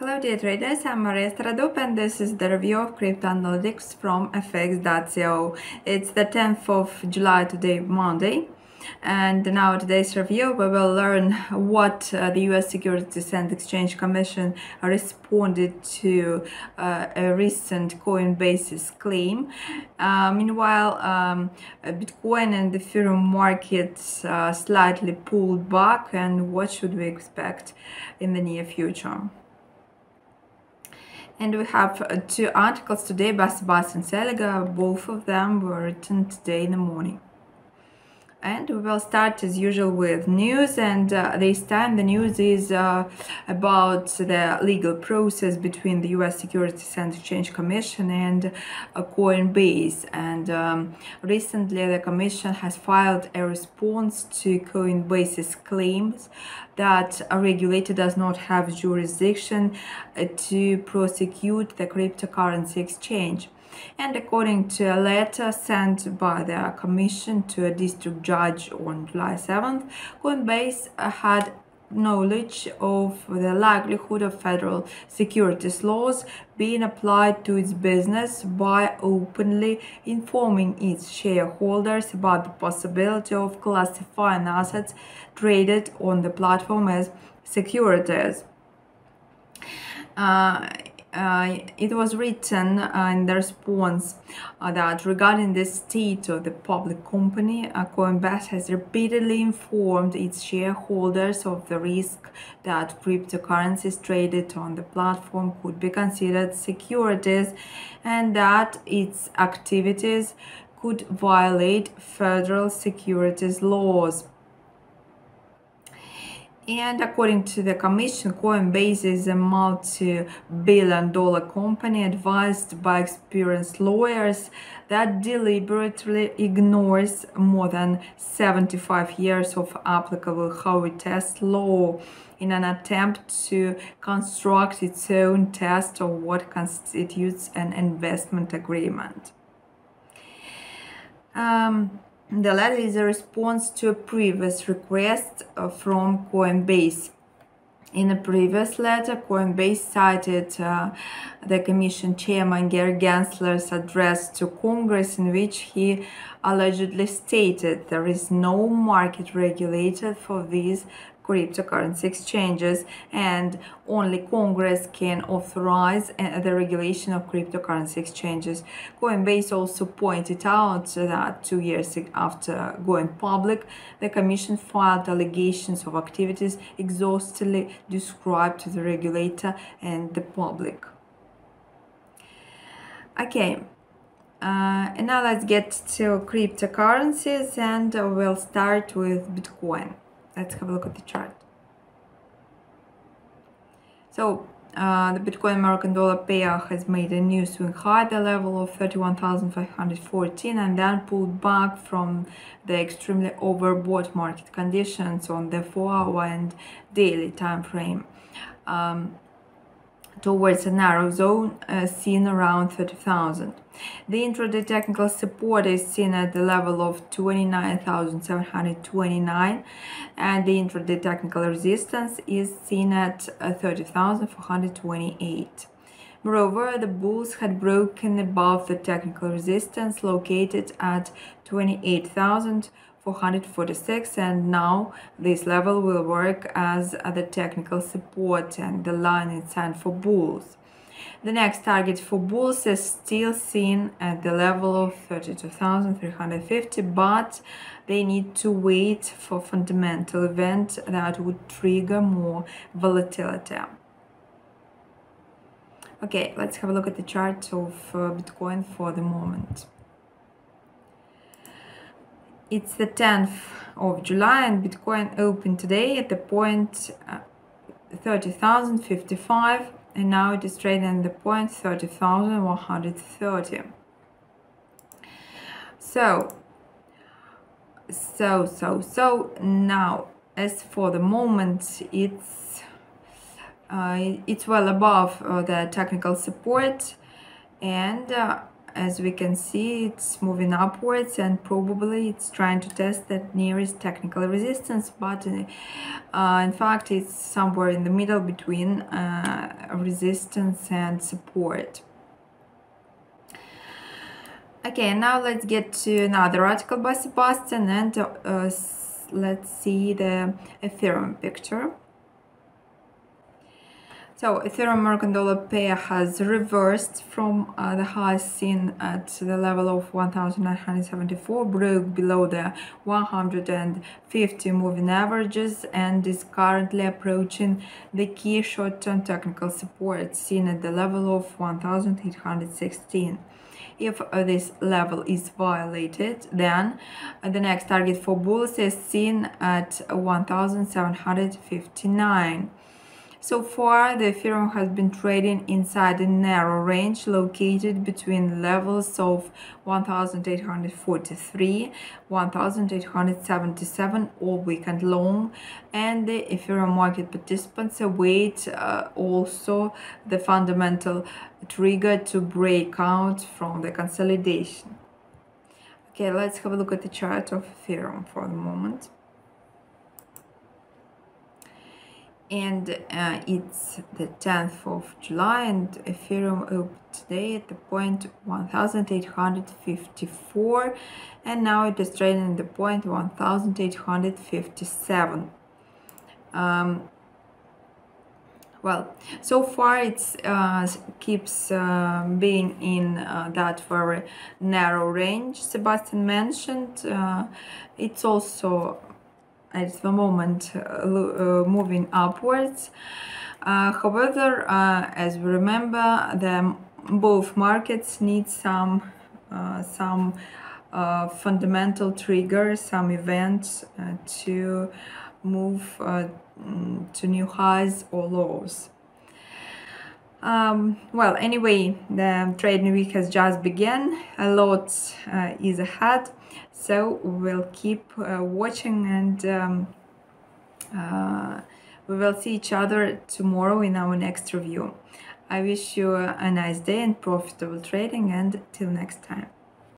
Hello dear traders, I'm Maria Stradup and this is the review of crypto analytics from fx.co. It's the 10th of July today, Monday. And now today's review we will learn what the US Securities and Exchange Commission responded to a recent Coinbase's claim. Meanwhile, Bitcoin and Ethereum markets slightly pulled back, and what should we expect in the near future? And we have two articles today by Sebastian Seliger. Both of them were written today in the morning. And we will start as usual with news, and this time the news is about the legal process between the US Securities and Exchange Commission and Coinbase. And recently the Commission has filed a response to Coinbase's claims that a regulator does not have jurisdiction to prosecute the cryptocurrency exchange. And according to a letter sent by the Commission to a district judge on July 7th, Coinbase had knowledge of the likelihood of federal securities laws being applied to its business by openly informing its shareholders about the possibility of classifying assets traded on the platform as securities. It was written in the response that regarding the state of the public company, Coinbase has repeatedly informed its shareholders of the risk that cryptocurrencies traded on the platform could be considered securities and that its activities could violate federal securities laws. And according to the Commission, Coinbase is a multi-billion-dollar company advised by experienced lawyers that deliberately ignores more than 75 years of applicable Howey test law in an attempt to construct its own test of what constitutes an investment agreement. The letter is a response to a previous request from Coinbase. In a previous letter, Coinbase cited the Commission Chairman Gary Gensler's address to Congress, in which he allegedly stated there is no market regulator for these cryptocurrency exchanges and only Congress can authorize the regulation of cryptocurrency exchanges. Coinbase also pointed out that 2 years after going public, the Commission filed allegations of activities exhaustively described to the regulator and the public. Okay. And now let's get to cryptocurrencies, and we'll start with Bitcoin. Let's have a look at the chart. So the Bitcoin American dollar pair has made a new swing high at the level of 31,514 and then pulled back from the extremely overbought market conditions on the 4-hour and daily time frame towards a narrow zone seen around 30,000. The intraday technical support is seen at the level of 29,729 and the intraday technical resistance is seen at 30,428. Moreover, the bulls had broken above the technical resistance located at 28,446, and now this level will work as the technical support and the line in sand for bulls. The next target for bulls is still seen at the level of 32,350, but they need to wait for a fundamental event that would trigger more volatility. Okay, let's have a look at the chart of Bitcoin for the moment. It's the 10th of July and Bitcoin opened today at the point 30,055 and now it is trading at the point 30,130. So now as for the moment it's well above the technical support, and as we can see, it's moving upwards, and probably it's trying to test that nearest technical resistance, but in fact it's somewhere in the middle between resistance and support. Okay, now let's get to another article by Sebastian, and let's see the Ethereum picture. So Ethereum American dollar pair has reversed from the highs seen at the level of 1,974, broke below the 150 moving averages, and is currently approaching the key short-term technical support seen at the level of 1,816. If this level is violated, then the next target for bulls is seen at 1,759. So far, the Ethereum has been trading inside a narrow range located between levels of 1,843, 1,877 all weekend long, and the Ethereum market participants await also the fundamental trigger to break out from the consolidation. Okay, let's have a look at the chart of Ethereum for the moment. And it's the 10th of July, and Ethereum opened today at the point 1,854, and now it is trading at the point 1,857. Well, so far it keeps being in that very narrow range Sebastian mentioned. It's also at the moment moving upwards. However, as we remember, both markets need some fundamental triggers, some events to move to new highs or lows. Well, anyway, the trading week has just begun. A lot is ahead, so we'll keep watching, and we will see each other tomorrow in our next review. I wish you a nice day and profitable trading, and till next time.